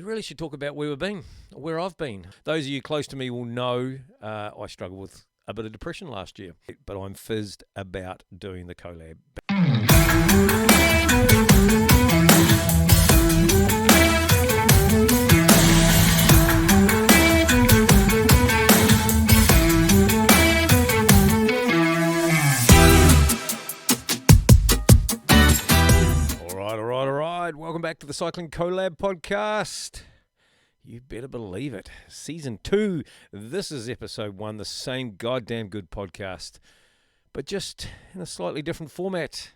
really should talk about where I've been. Those of you close to me will know I struggled with a bit of depression last year, but I'm fizzed about doing the collab. All right. Welcome back to the Cycling Collab Podcast. You better believe it. Season 2. This is episode 1, the same goddamn good podcast, but just in a slightly different format.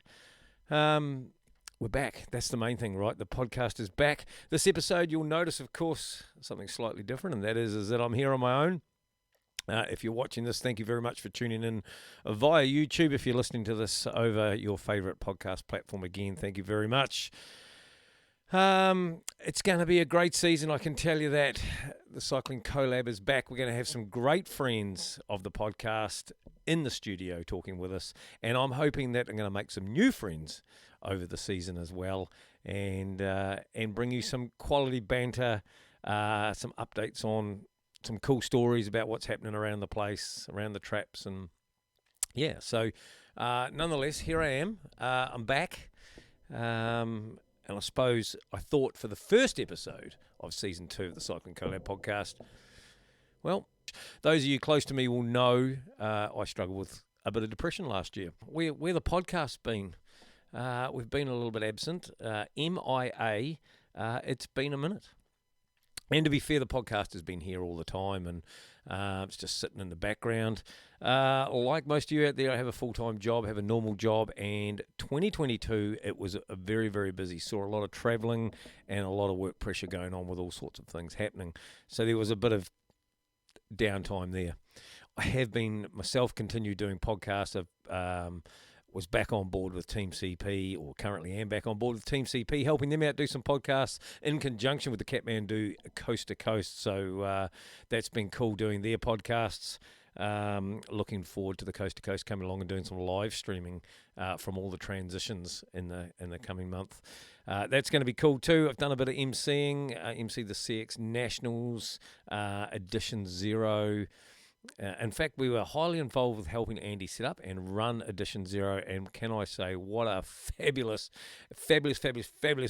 We're back. That's the main thing, right? The podcast is back. This episode, you'll notice, of course, something slightly different, and that is that I'm here on my own. If you're watching this, thank you very much for tuning in via YouTube. If you're listening to this over your favourite podcast platform, again, thank you very much. It's going to be a great season, I can tell you that. The Cycling Collab is back. We're going to have some great friends of the podcast in the studio talking with us, and I'm hoping that I'm going to make some new friends over the season as well, and bring you some quality banter, some updates on some cool stories about what's happening around the place, around the traps, and yeah. So, nonetheless, here I am. I'm back, and I suppose I thought for the first episode of Season 2 of the Cycling Collab Podcast, well, those of you close to me will know I struggled with a bit of depression last year. Where the podcast's been, we've been a little bit absent, MIA, it's been a minute. And to be fair, the podcast has been here all the time, and it's just sitting in the background. Like most of you out there, I have a full-time job, have a normal job, and 2022, it was a very, very busy. Saw a lot of travelling and a lot of work pressure going on with all sorts of things happening. So there was a bit of downtime there. I have been myself continued doing podcasts. I've was back on board with Team CP, or currently am back on board with Team CP, helping them out do some podcasts in conjunction with the Kathmandu Coast to Coast. So that's been cool doing their podcasts. Looking forward to the Coast to Coast coming along and doing some live streaming from all the transitions in the coming month. That's going to be cool too. I've done a bit of emceeing, MC the CX Nationals, Edition 0. In fact, we were highly involved with helping Andy set up and run Edition 0, and can I say, what a fabulous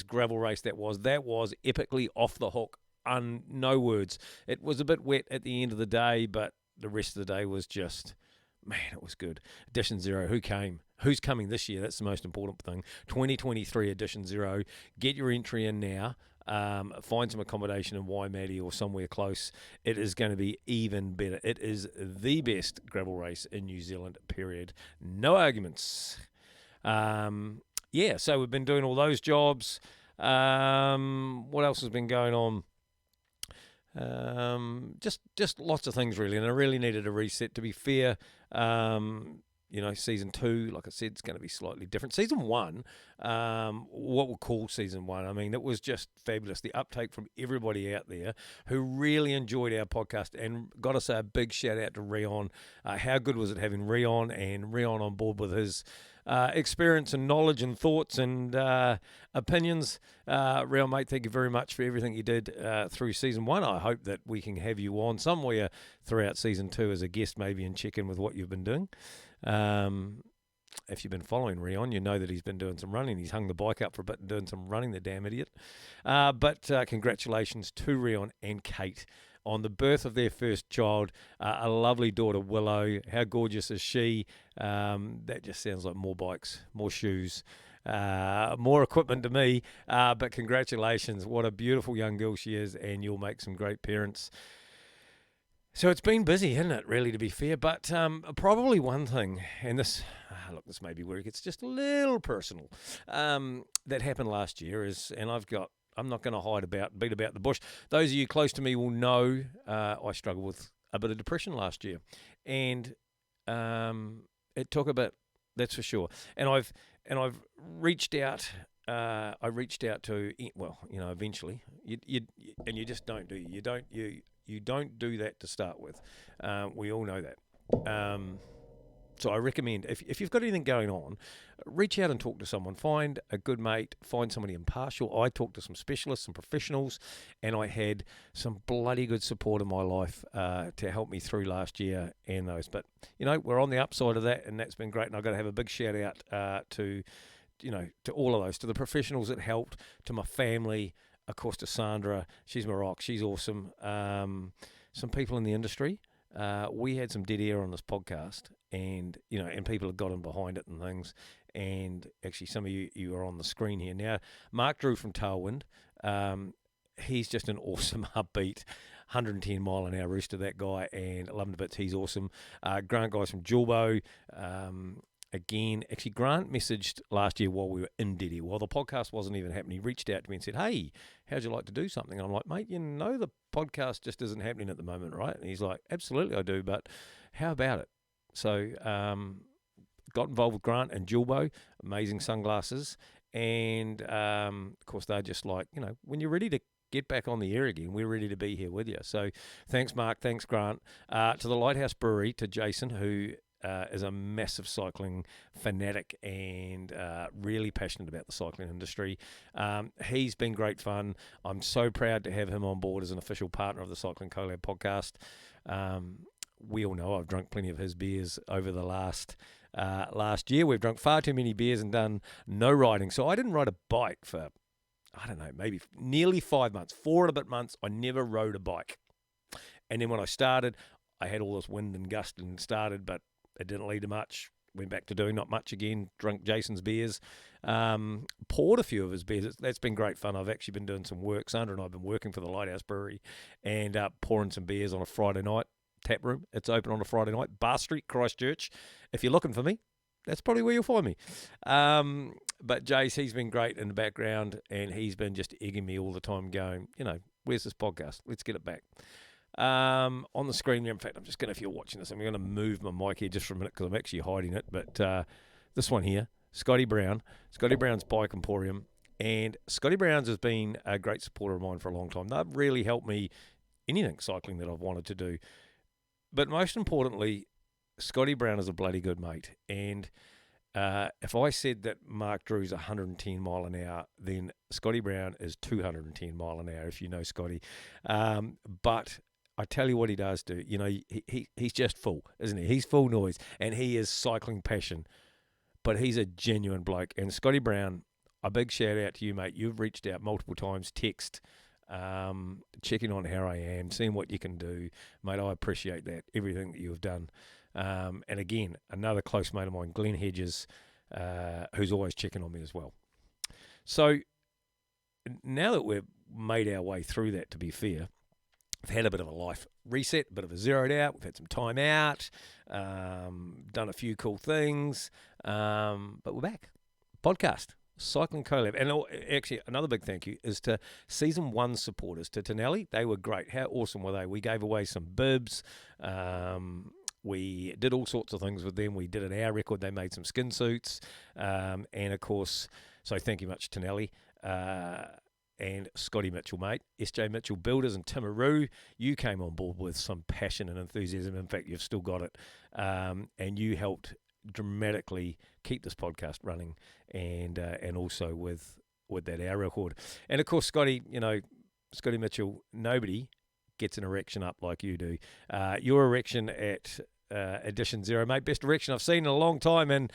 gravel race that was. That was epically off the hook, no words. It was a bit wet at the end of the day, but the rest of the day was just, man, it was good. Edition 0, who came? Who's coming this year? That's the most important thing. 2023 Edition 0. Get your entry in now. Find some accommodation in Waimate or somewhere close. It is going to be even better. It is the best gravel race in New Zealand, period. No arguments. So we've been doing all those jobs. What else has been going on? Just lots of things really, and I really needed a reset. To be fair, Season 2, like I said, it's going to be slightly different. Season 1, what we'll call Season 1, I mean, it was just fabulous. The uptake from everybody out there who really enjoyed our podcast, and got to say a big shout out to Rion. How good was it having Rion on board with his experience and knowledge and thoughts and opinions. Rion, mate, thank you very much for everything you did through Season 1. I hope that we can have you on somewhere throughout Season 2 as a guest maybe, and check in with what you've been doing. If you've been following Rion, you know that he's been doing some running. He's hung the bike up for a bit and doing some running, the damn idiot. But congratulations to Rion and Kate on the birth of their first child, a lovely daughter, Willow. How gorgeous is she? That just sounds like more bikes, more shoes, more equipment to me. But congratulations. What a beautiful young girl she is, and you'll make some great parents. So it's been busy, hasn't it, really, to be fair? But probably one thing, and this may be where it gets just a little personal, that happened last year is, and I'm not going to beat about the bush. Those of you close to me will know I struggled with a bit of depression last year, and it took a bit, that's for sure. And I've reached out. I reached out to, eventually, you just don't do. You don't do that to start with. We all know that. So I recommend, if you've got anything going on, reach out and talk to someone. Find a good mate, find somebody impartial. I talked to some specialists, some professionals, and I had some bloody good support in my life to help me through last year and those. But, we're on the upside of that, and that's been great. And I've got to have a big shout out to all of those, to the professionals that helped, to my family, of course, to Sandra. She's my rock. She's awesome. Some people in the industry. We had some dead air on this podcast, and people have gotten behind it and things. And actually, some of you are on the screen here now. Mark Drew from Tailwind, he's just an awesome, upbeat, 110 mile an hour rooster, that guy, and I love him to bits. He's awesome. Grant guys from Julbo. Again, actually, Grant messaged last year while we were in Diddy, while the podcast wasn't even happening. He reached out to me and said, "Hey, how'd you like to do something?" And I'm like, "Mate, the podcast just isn't happening at the moment, right?" And he's like, "Absolutely, I do, but how about it?" So, got involved with Grant and Julbo, amazing sunglasses, and of course, they're just like, when you're ready to get back on the air again, we're ready to be here with you. So, thanks, Mark. Thanks, Grant. To the Lighthouse Brewery, to Jason, who is a massive cycling fanatic and really passionate about the cycling industry. He's been great fun. I'm so proud to have him on board as an official partner of the Cycling Collab Podcast. We all know I've drunk plenty of his beers over the last year. We've drunk far too many beers and done no riding. So I didn't ride a bike for, I don't know, maybe nearly 5 months, 4 and a bit months. I never rode a bike. And then when I started, I had all this wind and gust and started, but it didn't lead to much. Went back to doing not much again. Drunk Jason's beers. Poured a few of his beers. That's been great fun. I've actually been doing some work. Sandra and I have been working for the Lighthouse Brewery and pouring some beers on a Friday night. Tap room. It's open on a Friday night. Bar Street, Christchurch. If you're looking for me, that's probably where you'll find me. But Jace, he's been great in the background, and he's been just egging me all the time going, where's this podcast? Let's get it back. On the screen there, in fact, I'm just going to, if you're watching this, I'm going to move my mic here just for a minute because I'm actually hiding it. But this one here, Scotty Brown's Bike Emporium. And Scotty Brown's has been a great supporter of mine for a long time. They've really helped me anything cycling that I've wanted to do. But most importantly, Scotty Brown is a bloody good mate. And if I said that Mark Drew's 110 mile an hour, then Scotty Brown is 210 mile an hour, if you know Scotty. But I tell you what he does do. He's just full, isn't he? He's full noise, and he is cycling passion. But he's a genuine bloke. And Scotty Brown, a big shout out to you, mate. You've reached out multiple times, text, checking on how I am, seeing what you can do. Mate, I appreciate that, everything that you have done. And again, another close mate of mine, Glenn Hedges, who's always checking on me as well. So now that we've made our way through that, to be fair, we've had a bit of a life reset, a bit of a zeroed out. We've had some time out, done a few cool things, but we're back. Podcast, Cycling Collab. And actually, another big thank you is to Season 1 supporters, to Tonelli. They were great. How awesome were they? We gave away some bibs. We did all sorts of things with them. We did an hour record. They made some skin suits. And, of course, so thank you much, Tonelli. And Scotty Mitchell, mate. SJ Mitchell Builders and Timaroo. You came on board with some passion and enthusiasm. In fact, you've still got it. And you helped dramatically keep this podcast running and also with that hour record. And, of course, Scotty Mitchell, nobody gets an erection up like you do. Your erection at Edition Zero, mate, best erection I've seen in a long time, and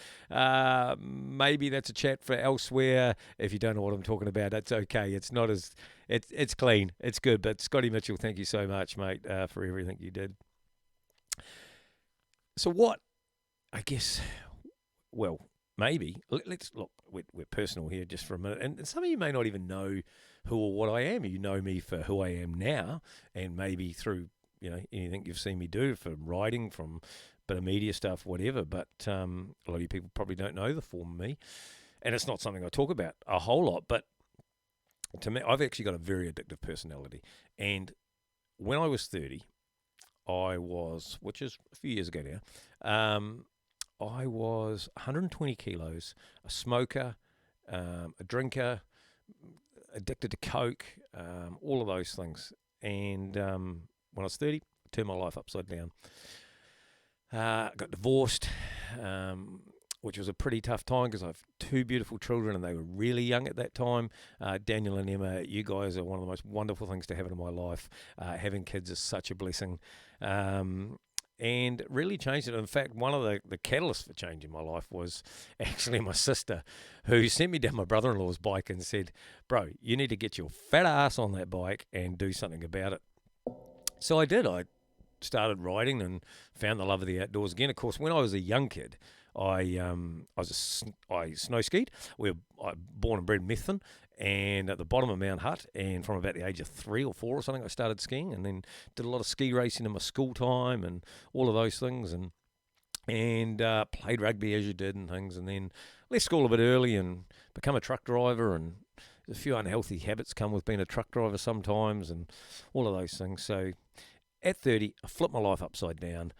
maybe that's a chat for elsewhere. If you don't know what I'm talking about, that's okay. It's not as it's clean, it's good. But Scotty Mitchell, thank you so much, mate, for everything you did. So what? I guess, well, maybe let's look. We're personal here just for a minute, and some of you may not even know who or what I am. You know me for who I am now, and maybe through anything you've seen me do, from writing, from a bit of media stuff, whatever. But a lot of you people probably don't know the form of me, and it's not something I talk about a whole lot. But to me, I've actually got a very addictive personality. And when I was 30, which is a few years ago now, I was 120 kilos, a smoker, a drinker, addicted to Coke, all of those things. And when I was 30, I turned my life upside down. Got divorced, which was a pretty tough time because I have two beautiful children and they were really young at that time. Daniel and Emma, you guys are one of the most wonderful things to have in my life. Having kids is such a blessing. And really changed it. In fact, one of the catalysts for changing my life was actually my sister, who sent me down my brother-in-law's bike and said, bro, you need to get your fat ass on that bike and do something about it. So I did. I started riding and found the love of the outdoors again. Of course, when I was a young kid, I snow skied. I born and bred in Methven, and at the bottom of Mount Hutt. And from about the age of 3 or 4 or something, I started skiing, and then did a lot of ski racing in my school time and all of those things, and played rugby as you did and things, and then left school a bit early and become a truck driver, and a few unhealthy habits come with being a truck driver sometimes, and all of those things. So at 30, I flipped my life upside down,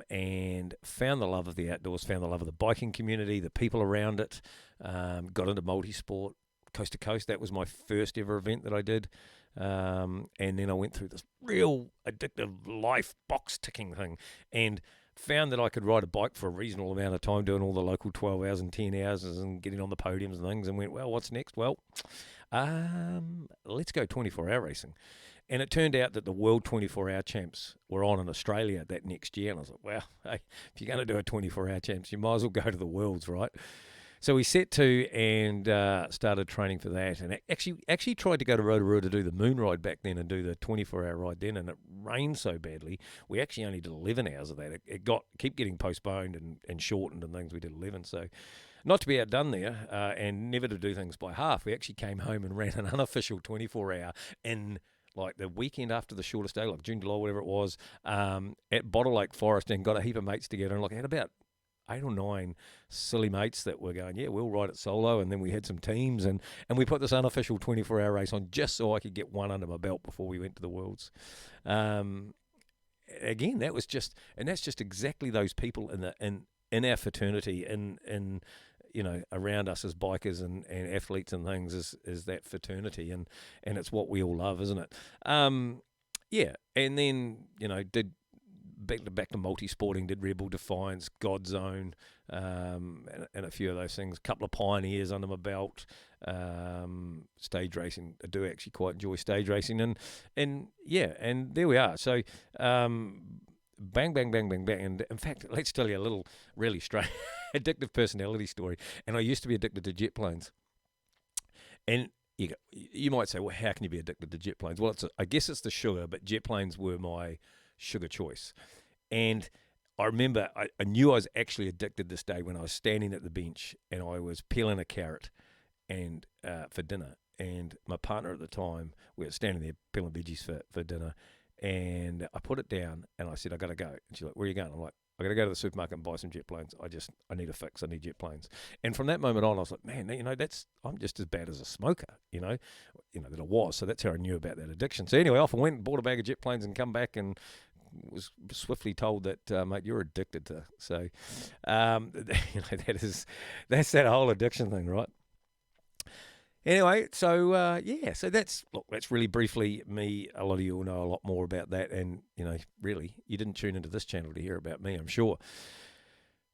and found the love of the outdoors, found the love of the biking community, the people around it, got into multi-sport, coast to coast. That was my first ever event that I did. And then I went through this real addictive life box ticking thing and found that I could ride a bike for a reasonable amount of time, doing all the local 12 hours and 10 hours and getting on the podiums and things, and went, well, what's next? Well, let's go 24-hour racing. And it turned out that the World 24-Hour Champs were on in Australia that next year. And I was like, well, hey, if you're going to do a 24-hour Champs, you might as well go to the Worlds, right? So we set to and started training for that. And actually tried to go to Rotorua to do the moon ride back then and do the 24-hour ride then. And it rained so badly, we actually only did 11 hours of that. It kept getting postponed and shortened and things. We did 11. So not to be outdone there, and never to do things by half, we actually came home and ran an unofficial 24-hour in like the weekend after the shortest day, like June, July, whatever it was, at Bottle Lake Forest, and got a heap of mates together. And like I had about 8 or 9 silly mates that were going, yeah, we'll ride it solo. And then we had some teams, and we put this unofficial 24-hour race on just so I could get one under my belt before we went to the Worlds. Again, that's just exactly those people in our fraternity, in you know, around us as bikers and athletes and things, is that fraternity, and it's what we all love, isn't it? Yeah, and then, you know, did back to multi-sporting, did Rebel, Defiance, God Zone, and a few of those things. A couple of Pioneers under my belt, stage racing. I do actually quite enjoy stage racing, and yeah, and there we are. So, bang, bang, bang, bang, bang. And in fact, let's tell you a little really strange addictive personality story. And I used to be addicted to jet planes. And you might say, well, how can you be addicted to jet planes? Well, I guess it's the sugar, but jet planes were my sugar choice. And I remember I knew I was actually addicted this day when I was standing at the bench and I was peeling a carrot and for dinner. And my partner at the time, we were standing there peeling veggies for dinner. And I put it down and I said, I got to go. And she's like, where are you going? I'm like, I got to go to the supermarket and buy some jet planes. I need a fix. I need jet planes. And from that moment on, I was like, man, you know, I'm just as bad as a smoker, you know, that I was. So that's how I knew about that addiction. So anyway, off I went and bought a bag of jet planes and come back and was swiftly told that, mate, you're addicted to. So, you know, that's that whole addiction thing, right? Anyway, so so that's really briefly me. A lot of you will know a lot more about that, and you know, really, you didn't tune into this channel to hear about me, I'm sure.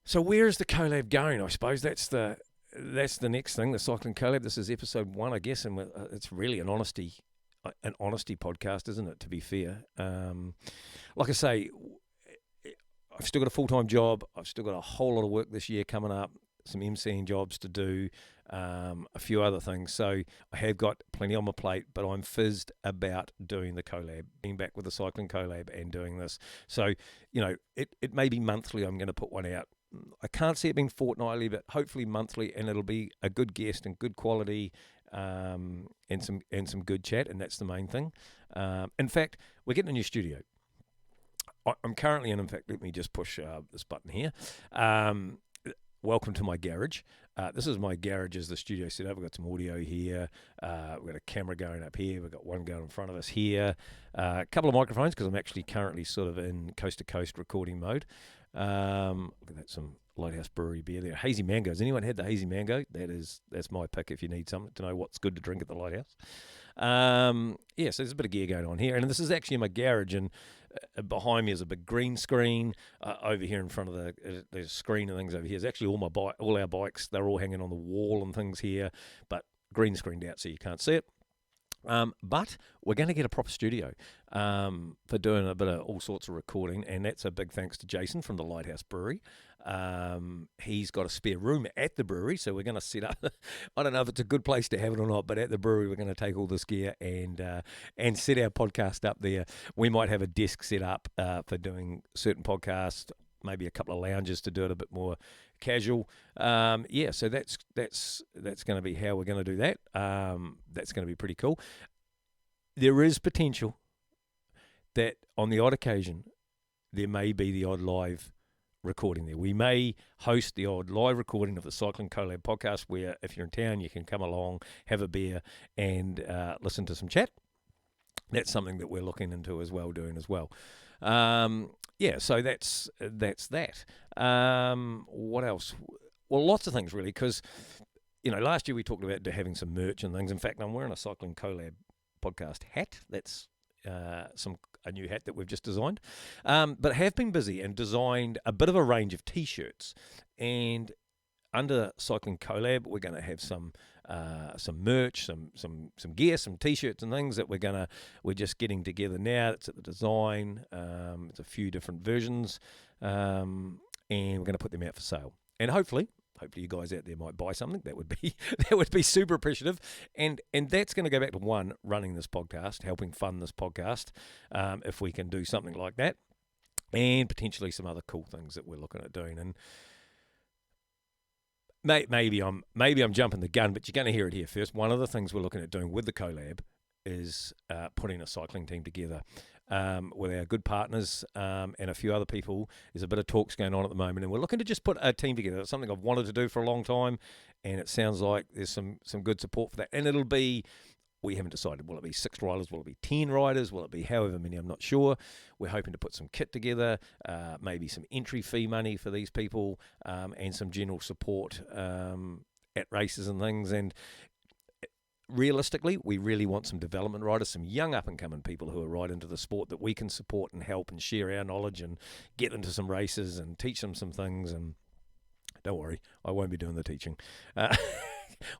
So where is the collab going? I suppose that's the next thing. The Cycling Collab. This is episode 1, I guess, and it's really an honesty podcast, isn't it? To be fair, like I say, I've still got a full-time job. I've still got a whole lot of work this year coming up. Some MCing jobs to do, a few other things. So I have got plenty on my plate, but I'm fizzed about doing the collab, being back with the Cycling Collab and doing this. So, you know, it may be monthly. I'm going to put one out. I can't see it being fortnightly, but hopefully monthly, and it'll be a good guest and good quality, and some good chat, and that's the main thing. In fact, we're getting a new studio. I'm currently in fact, let me just push this button here. Welcome to my garage. This is my garage as the studio setup. We've got some audio here. We've got a camera going up here. We've got one going in front of us here. A couple of microphones because I'm actually currently sort of in coast-to-coast recording mode. Look at that, some Lighthouse Brewery beer there. Hazy Mango. Has anyone had the Hazy Mango? That's my pick if you need something to know what's good to drink at the Lighthouse. Yeah, so there's a bit of gear going on here. And this is actually in my garage, and behind me is a big green screen. Over here in front of the screen and things over here is actually all our bikes. They're all hanging on the wall and things here, but green screened out so you can't see it. But we're going to get a proper studio for doing a bit of all sorts of recording, and that's a big thanks to Jason from the Lighthouse Brewery. He's got a spare room at the brewery, so we're going to set up. I don't know if it's a good place to have it or not, but at the brewery we're going to take all this gear and set our podcast up there. We might have a desk set up for doing certain podcasts, maybe a couple of lounges to do it a bit more casual. So that's going to be how we're going to do that. That's going to be pretty cool. There is potential that on the odd occasion there may be the odd live recording there. We may host the odd live recording of the Cycling Collab podcast where if you're in town you can come along, have a beer and listen to some chat. That's something that we're looking into as well, doing as well. So that's that. What else? Well, lots of things really, because last year we talked about having some merch and things. In fact, I'm wearing a Cycling Collab podcast hat. That's a new hat that we've just designed. But have been busy and designed a bit of a range of T-shirts. And under Cycling Collab, we're going to have some merch, some gear, some T-shirts and things that we're just getting together now. It's at the design. It's a few different versions, and we're going to put them out for sale. And hopefully you guys out there might buy something. That would be super appreciative. And that's going to go back to running this podcast, helping fund this podcast, if we can do something like that, and potentially some other cool things that we're looking at doing. And maybe I'm jumping the gun, but you're going to hear it here first. One of the things we're looking at doing with the collab is putting a cycling team together with our good partners and a few other people. There's a bit of talks going on at the moment, and we're looking to just put a team together. It's something I've wanted to do for a long time, and it sounds like there's some good support for that. And it'll be, we haven't decided, will it be 6 riders, will it be 10 riders, will it be however many, I'm not sure. We're hoping to put some kit together, maybe some entry fee money for these people, and some general support at races and things. And realistically, we really want some development riders, some young up-and-coming people who are right into the sport that we can support and help and share our knowledge and get into some races and teach them some things. And don't worry, I won't be doing the teaching. I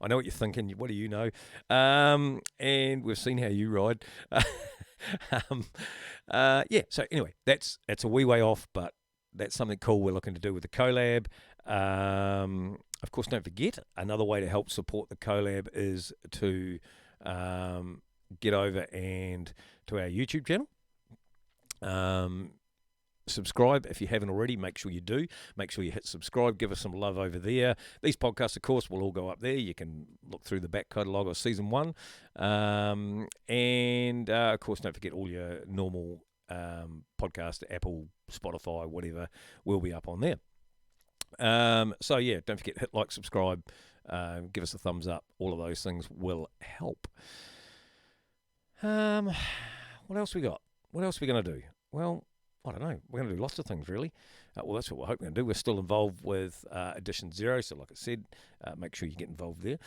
know what you're thinking. What do you know? And we've seen how you ride. So anyway, that's a wee way off, but that's something cool we're looking to do with the collab. Of course, don't forget, another way to help support the collab is to get over and to our YouTube channel. Subscribe if you haven't already. Make sure you do. Make sure you hit subscribe. Give us some love over there. These podcasts, of course, will all go up there. You can look through the back catalogue of season 1. Of course, don't forget all your normal podcast, Apple, Spotify, whatever, will be up on there. Don't forget, hit like, subscribe, give us a thumbs up. All of those things will help. What else we got? What else are we going to do? Well, I don't know. We're going to do lots of things, really. That's what we're hoping to do. We're still involved with Edition 0, so like I said, make sure you get involved there.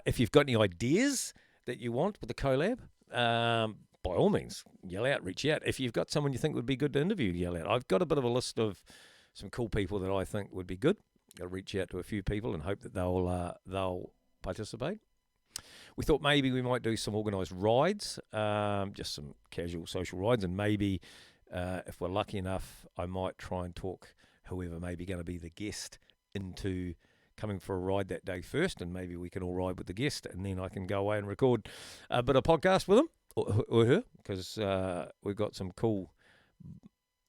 If you've got any ideas that you want with the collab, by all means, yell out, reach out. If you've got someone you think would be good to interview, yell out. I've got a bit of a list of some cool people that I think would be good. Got to reach out to a few people and hope that they'll participate. We thought maybe we might do some organised rides, just some casual social rides, and maybe if we're lucky enough, I might try and talk whoever may be going to be the guest into coming for a ride that day first, and maybe we can all ride with the guest, and then I can go away and record a bit of podcast with them or her, because we've got some cool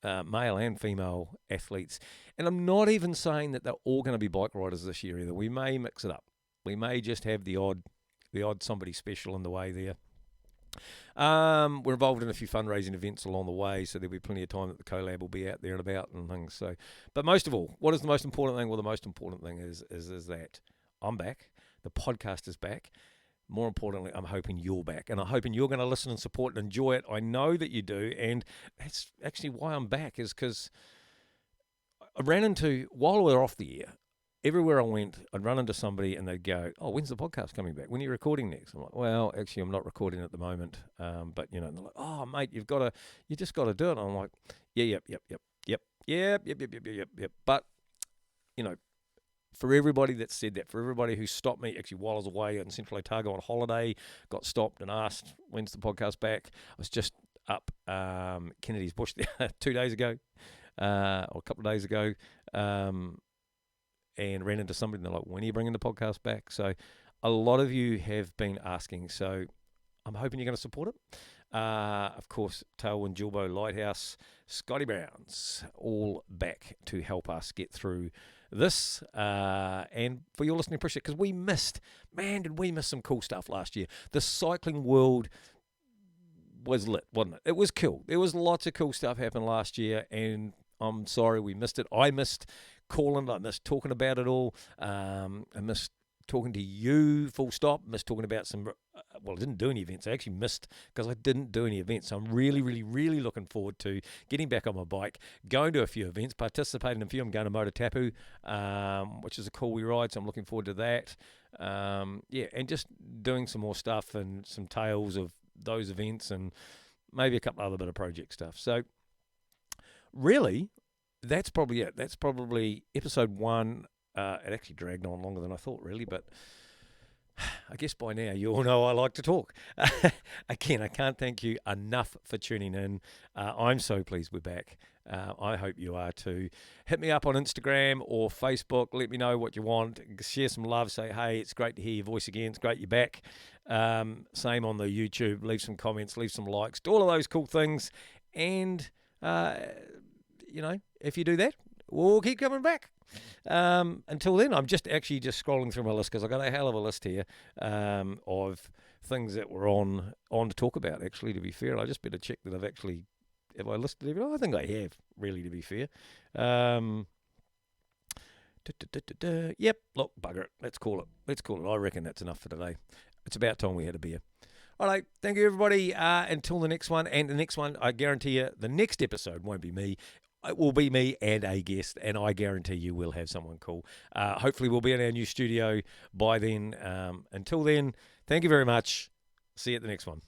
male and female athletes. And I'm not even saying that they're all going to be bike riders this year either. We may mix it up. We may just have the odd somebody special in the way there. We're involved in a few fundraising events along the way, so there'll be plenty of time that the collab will be out there and about and things. So, but most of all, what is the most important thing? Well, the most important thing is that I'm back. The podcast is back. More importantly, I'm hoping you're back, and I'm hoping you're going to listen and support and enjoy it. I know that you do, and that's actually why I'm back, is because I ran into, while we were off the air, everywhere I went, I'd run into somebody and they'd go, "Oh, when's the podcast coming back? When are you recording next?" I'm like, "Well, actually, I'm not recording at the moment." But you know, and they're like, "Oh, mate, you just got to do it." And I'm like, "Yeah, yep. But you know, for everybody that said that, for everybody who stopped me, actually while I was away in Central Otago on holiday, got stopped and asked, "When's the podcast back?" I was just up Kennedy's Bush 2 days ago, or a couple of days ago. And ran into somebody and they're like, "When are you bringing the podcast back?" So a lot of you have been asking, so I'm hoping you're going to support it. Of course, Tailwind, Jilbo, Lighthouse, Scotty Browns, all back to help us get through this, and for your listening appreciate, because did we miss some cool stuff last year. The cycling world was lit, wasn't it? It was cool. There was lots of cool stuff happened last year, and I'm sorry we missed it. I missed calling, I missed talking about it all. I missed talking to you, full stop. Missed talking about some, I didn't do any events. I actually missed because I didn't do any events. So I'm really, really, really looking forward to getting back on my bike, going to a few events, participating in a few. I'm going to Motor Tapu, which is a cool wee ride, so I'm looking forward to that. And just doing some more stuff and some tales of those events and maybe a couple other bit of project stuff. So really, that's probably it. That's probably episode 1. It actually dragged on longer than I thought, really, but I guess by now you all know I like to talk. Again, I can't thank you enough for tuning in. I'm so pleased we're back. I hope you are too. Hit me up on Instagram or Facebook. Let me know what you want. Share some love. Say, hey, it's great to hear your voice again. It's great you're back. Same on the YouTube. Leave some comments. Leave some likes. Do all of those cool things. And, if you do that, we'll keep coming back. Until then, I'm just scrolling through my list because I've got a hell of a list here of things that we're on to talk about, actually, to be fair. I just better check that have I listed everything? I think I have, really, to be fair. Yep, look, bugger it. Let's call it. I reckon that's enough for today. It's about time we had a beer. All right, thank you, everybody. Until the next one. And the next one, I guarantee you, the next episode won't be me. It will be me and a guest, and I guarantee you we'll have someone cool. Hopefully we'll be in our new studio by then. Until then, thank you very much. See you at the next one.